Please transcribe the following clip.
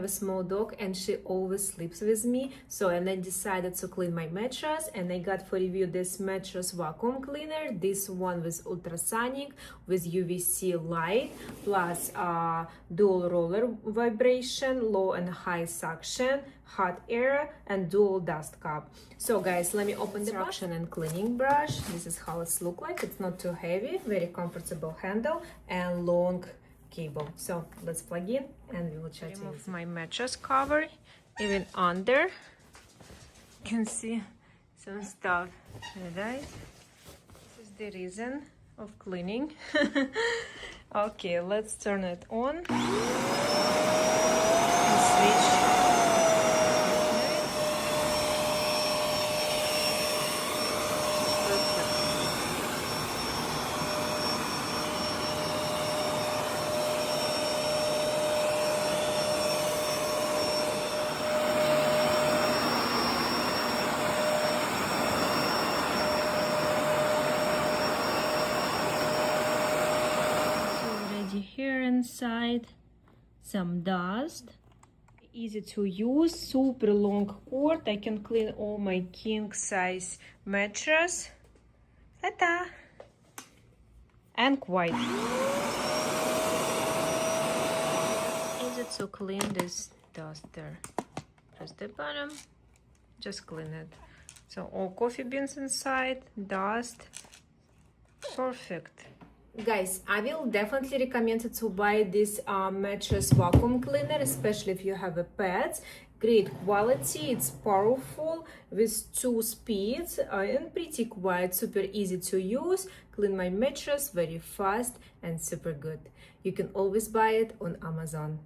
have a small dog and she always sleeps with me. So, and I decided to clean my mattress, and I got for review this mattress vacuum cleaner. This one with ultrasonic, with UVC light, plus dual roller vibration, low and high suction, hot air, and dual dust cap. So guys, let me open the suction and cleaning brush. This is how it's look like. It's not too heavy, very comfortable handle, and long cable. So let's plug in and we will try to remove my mattress cover. Even under, you can see some stuff, right? This is the reason of cleaning. Okay, let's turn it on and switch. Here inside, some dust, easy to use, super long cord. I can clean all my king size mattress. Ta-da! And quite easy to clean this duster. Press the bottom, just clean it. So all coffee beans inside, dust, perfect. Guys, I will definitely recommend you to buy this mattress vacuum cleaner, especially if you have a pet. Great quality, it's powerful with 2 speeds and pretty quiet, super easy to use. Clean my mattress very fast and super good. You can always buy it on Amazon.